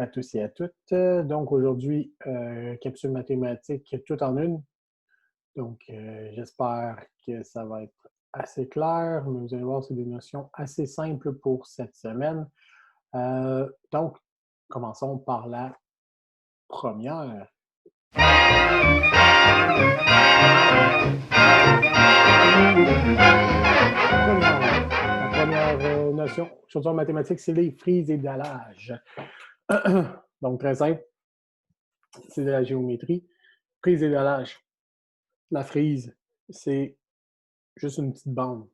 à tous et à toutes. Donc aujourd'hui, capsule mathématique tout en une. Donc j'espère que ça va être assez clair, mais vous allez voir, c'est des notions assez simples pour cette semaine. Donc, commençons par la première. La première notion, aujourd'hui en mathématiques, c'est les frises et dallage. Donc, très simple, c'est de la géométrie. Frise et dallage. La frise, c'est juste une petite bande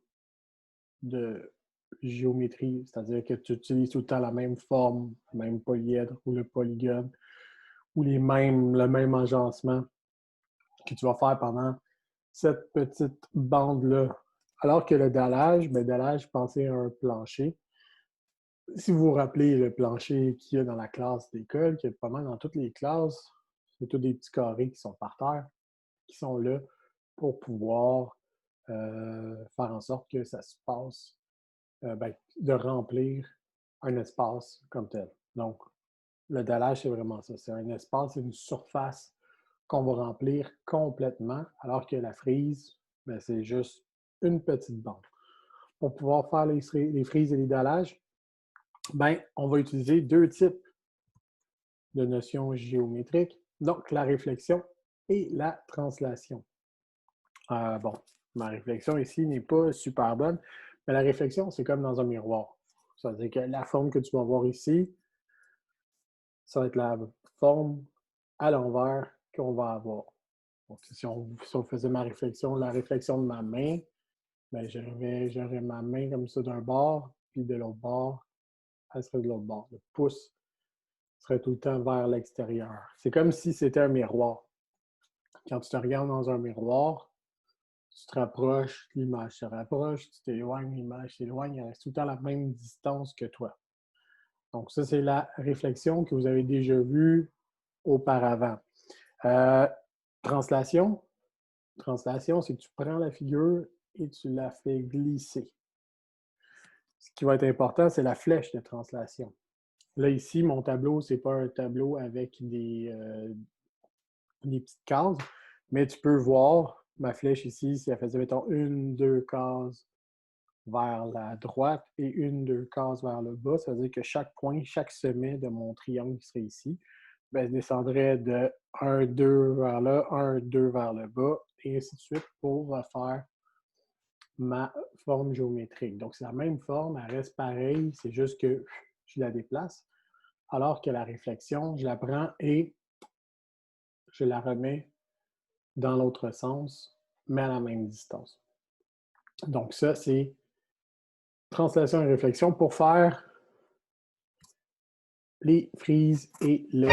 de géométrie, c'est-à-dire que tu utilises tout le temps la même forme, le même polyèdre ou le polygone, ou le même agencement que tu vas faire pendant cette petite bande-là. Alors que le dallage, pensez à un plancher. Si vous vous rappelez le plancher qu'il y a dans la classe d'école, qu'il y a pas mal dans toutes les classes, c'est tous des petits carrés qui sont par terre, qui sont là pour pouvoir faire en sorte que ça se passe, de remplir un espace comme tel. Donc, le dallage, c'est vraiment ça. C'est un espace, c'est une surface qu'on va remplir complètement, alors que la frise, c'est juste une petite bande. Pour pouvoir faire les frises et les dallages, on va utiliser deux types de notions géométriques, donc la réflexion et la translation. Bon, ma réflexion ici n'est pas super bonne, mais la réflexion, c'est comme dans un miroir. C'est-à-dire que la forme que tu vas voir ici, ça va être la forme à l'envers qu'on va avoir. Donc, si on faisait la réflexion de ma main, j'aurais ma main comme ça d'un bord, puis de l'autre bord, elle serait de l'autre bord. Le pouce serait tout le temps vers l'extérieur. C'est comme si c'était un miroir. Quand tu te regardes dans un miroir, tu te rapproches, l'image se rapproche, tu t'éloignes, l'image s'éloigne, elle reste tout le temps à la même distance que toi. Donc, ça, c'est la réflexion que vous avez déjà vue auparavant. Euh, translation. Translation, c'est que tu prends la figure et tu la fais glisser. Ce qui va être important, c'est la flèche de translation. Là, ici, mon tableau, ce n'est pas un tableau avec des petites cases, mais tu peux voir ma flèche ici, si elle faisait, mettons, une, deux cases vers la droite et une, deux cases vers le bas, ça veut dire que chaque point, chaque sommet de mon triangle qui serait ici, descendrait de 1, 2 vers là, 1, 2 vers le bas, et ainsi de suite pour faire ma forme géométrique. Donc, c'est la même forme, elle reste pareille, c'est juste que je la déplace, alors que la réflexion, je la prends et je la remets dans l'autre sens, mais à la même distance. Donc, ça, c'est translation et réflexion pour faire les frises et le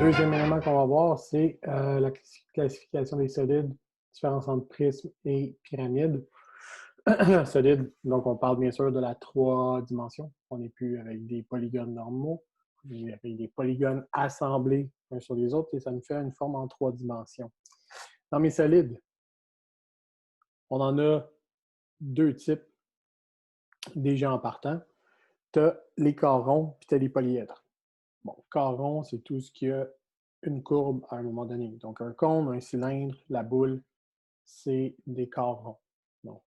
deuxième élément qu'on va voir, c'est la classification des solides, différence entre prisme et pyramide. Solide, donc on parle bien sûr de la 3 dimensions. On n'est plus avec des polygones normaux, on est avec des polygones assemblés uns sur les autres et ça nous fait une forme en 3 dimensions. Dans mes solides, on en a deux types déjà en partant. Tu as les corps ronds puis tu as les polyèdres. Bon, corps rond, c'est tout ce qui a une courbe à un moment donné. Donc, un cône, un cylindre, la boule, c'est des corps ronds. Donc,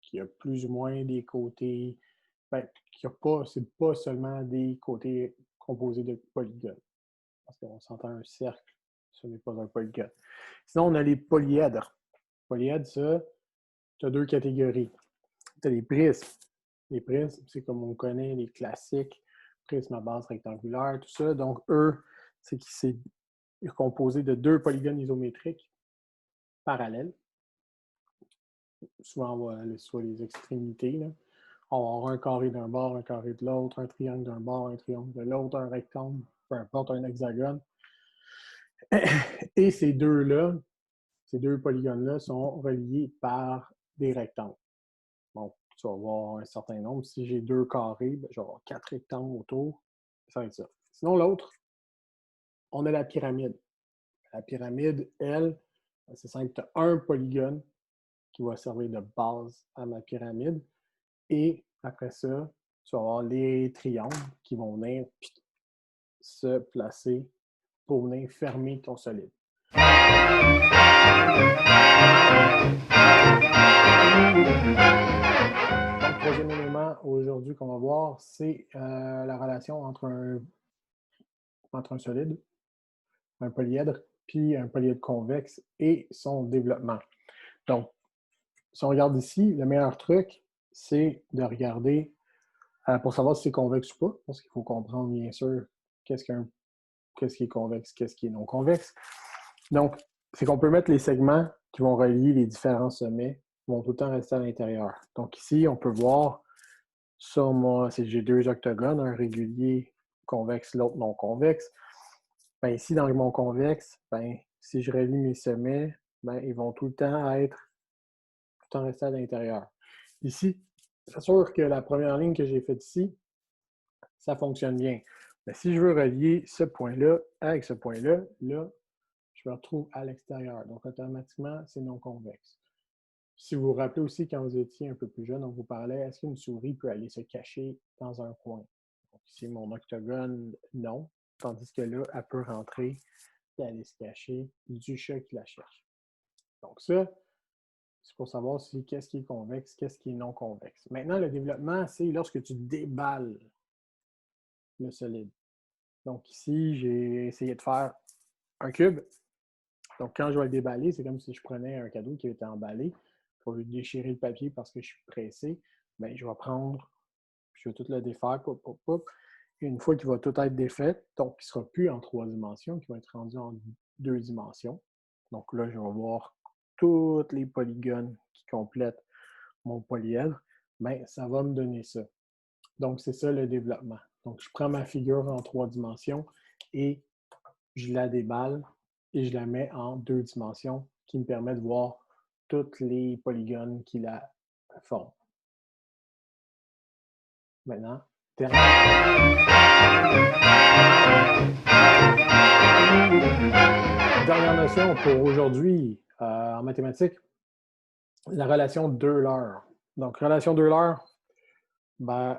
qui a plus ou moins des côtés, c'est pas seulement des côtés composés de polygones. Parce qu'on s'entend un cercle, ce n'est pas un polygone. Sinon, on a les polyèdres. Polyèdres, ça, tu as deux catégories. Tu as les prismes. Les prismes, c'est comme on connaît les classiques, prisme à base rectangulaire, tout ça. Donc, eux, c'est composé de deux polygones isométriques parallèles. Souvent, on va soit les extrémités. Là. On va avoir un carré d'un bord, un carré de l'autre, un triangle d'un bord, un triangle de l'autre, un rectangle, peu importe, un hexagone. Et ces deux-là, ces deux polygones-là sont reliés par des rectangles. Donc, tu vas avoir un certain nombre. Si j'ai deux carrés, je vais avoir 4 rectangles autour. Ça va être ça. Sinon, l'autre, on a la pyramide. La pyramide, elle, c'est simple, tu as un polygone qui va servir de base à ma pyramide. Et après ça, tu vas avoir les triangles qui vont venir se placer pour venir fermer ton solide. Donc, troisième élément aujourd'hui qu'on va voir, c'est la relation entre un solide, un polyèdre, puis un polyèdre convexe et son développement. Donc, si on regarde ici, le meilleur truc, c'est de regarder pour savoir si c'est convexe ou pas, parce qu'il faut comprendre bien sûr qu'est-ce qui est convexe, qu'est-ce qui est non convexe. Donc, c'est qu'on peut mettre les segments qui vont relier les différents sommets, vont tout le temps rester à l'intérieur. Donc ici, on peut voir sur moi, si j'ai deux octogones, un régulier convexe, l'autre non convexe. Ben, ici, dans mon convexe, ben, si je relie mes sommets, ben, ils vont tout le temps rester à l'intérieur. Ici, c'est sûr que la première ligne que j'ai faite ici, ça fonctionne bien. Mais si je veux relier ce point-là avec ce point-là, là, je me retrouve à l'extérieur. Donc, automatiquement, c'est non convexe. Si vous vous rappelez aussi, quand vous étiez un peu plus jeune, on vous parlait, est-ce qu'une souris peut aller se cacher dans un coin? Donc, ici, mon octogone, non. Tandis que là, elle peut rentrer et aller se cacher du chat qui la cherche. Donc, ça, c'est pour savoir qu'est-ce qui est convexe, qu'est-ce qui est non convexe. Maintenant, le développement, c'est lorsque tu déballes le solide. Donc, ici, j'ai essayé de faire un cube. Donc, quand je vais le déballer, c'est comme si je prenais un cadeau qui était emballé. Pour déchirer le papier parce que je suis pressé, bien, je vais prendre, je vais tout le défaire, Et une fois qu'il va tout être défait, donc il ne sera plus en 3 dimensions, qui va être rendu en 2 dimensions. Donc là, je vais voir tous les polygones qui complètent mon polyèdre. Bien, ça va me donner ça. Donc, c'est ça le développement. Donc, je prends ma figure en 3 dimensions et je la déballe et je la mets en 2 dimensions qui me permet de voir tous les polygones qui la forment. Maintenant, dernière notion pour aujourd'hui en mathématiques, la relation d'Euler. Donc, relation d'Euler, ben,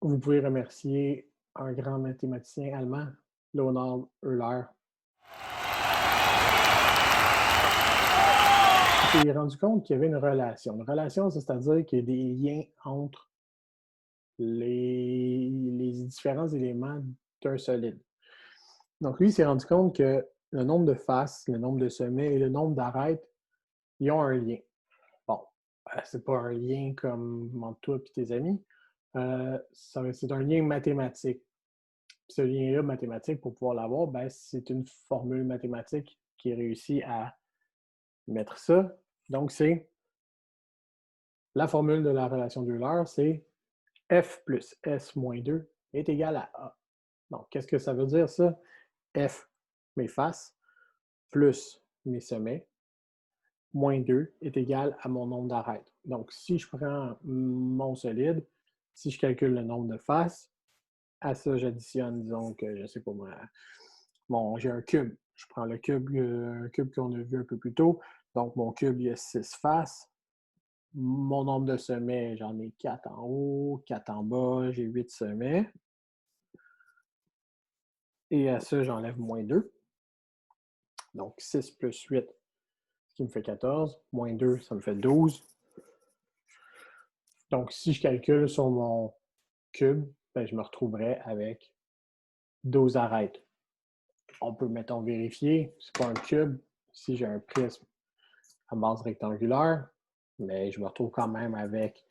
vous pouvez remercier un grand mathématicien allemand, Leonhard Euler. Il s'est rendu compte qu'il y avait une relation. Une relation, c'est-à-dire qu'il y a des liens entre les différents éléments d'un solide. Donc, lui, il s'est rendu compte que le nombre de faces, le nombre de sommets et le nombre d'arêtes, ils ont un lien. Bon, c'est pas un lien comme entre toi et tes amis, c'est un lien mathématique. Puis ce lien-là mathématique, pour pouvoir l'avoir, ben, c'est une formule mathématique qui réussit à mettre ça. Donc, c'est la formule de la relation d'Euler, c'est F plus S moins 2 est égal à A. Donc, qu'est-ce que ça veut dire, ça? F, mes faces, plus mes sommets, moins 2 est égal à mon nombre d'arêtes. Donc, si je prends mon solide, si je calcule le nombre de faces, à ça, j'additionne, disons que, je ne sais pas moi, bon, j'ai un cube. Je prends le cube, un cube qu'on a vu un peu plus tôt. Donc, mon cube, il y a 6 faces. Mon nombre de sommets, j'en ai 4 en haut, 4 en bas, j'ai 8 sommets. Et à ça, j'enlève moins 2. Donc, 6 plus 8, ce qui me fait 14. Moins 2, ça me fait 12. Donc, si je calcule sur mon cube, ben, je me retrouverai avec 12 arêtes. On peut, mettons, vérifier. C'est pas un cube. Si j'ai un prisme à base rectangulaire, mais je me retrouve quand même avec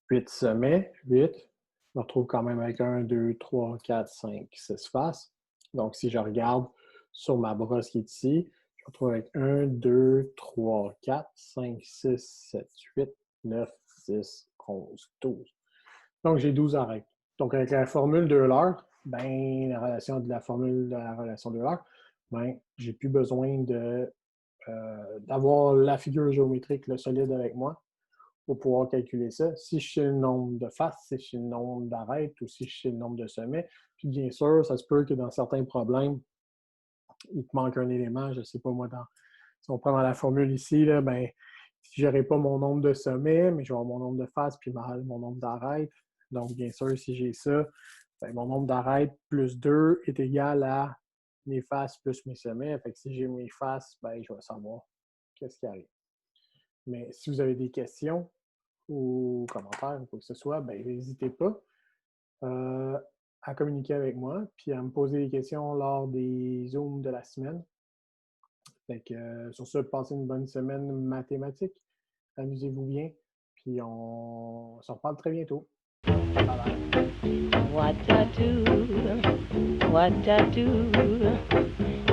8 sommets. 8. Je me retrouve quand même avec 1, 2, 3, 4, 5, 6 faces. Donc, si je regarde sur ma brosse qui est ici, je me retrouve avec 1, 2, 3, 4, 5, 6, 7, 8, 9, 10, 11, 12. Donc, j'ai 12 arêtes. Donc, avec la formule d'Euler, ben, la relation de la formule de la relation d'Euler, ben, j'ai plus besoin d'avoir la figure géométrique, le solide avec moi pour pouvoir calculer ça. Si je sais le nombre de faces, si je sais le nombre d'arêtes ou si je sais le nombre de sommets. Puis bien sûr, ça se peut que dans certains problèmes, il te manque un élément, je ne sais pas moi, si on prend dans la formule ici, là, ben, Si je n'aurai pas mon nombre de sommets, mais je vais avoir mon nombre de faces puis mon nombre d'arêtes. Donc, bien sûr, si j'ai ça, ben, mon nombre d'arêtes plus 2 est égal à mes faces plus mes sommets. Fait que si j'ai mes faces, ben, je vais savoir qu'est-ce qui arrive. Mais si vous avez des questions ou commentaires ou quoi que ce soit, ben, n'hésitez pas à communiquer avec moi puis à me poser des questions lors des Zooms de la semaine. Fait que, sur ce, passez une bonne semaine mathématique. Amusez-vous bien. Puis on s'en reparle très bientôt. Bye bye. What I do, what I do,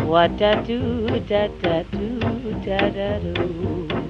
what I do, da da do, da da do.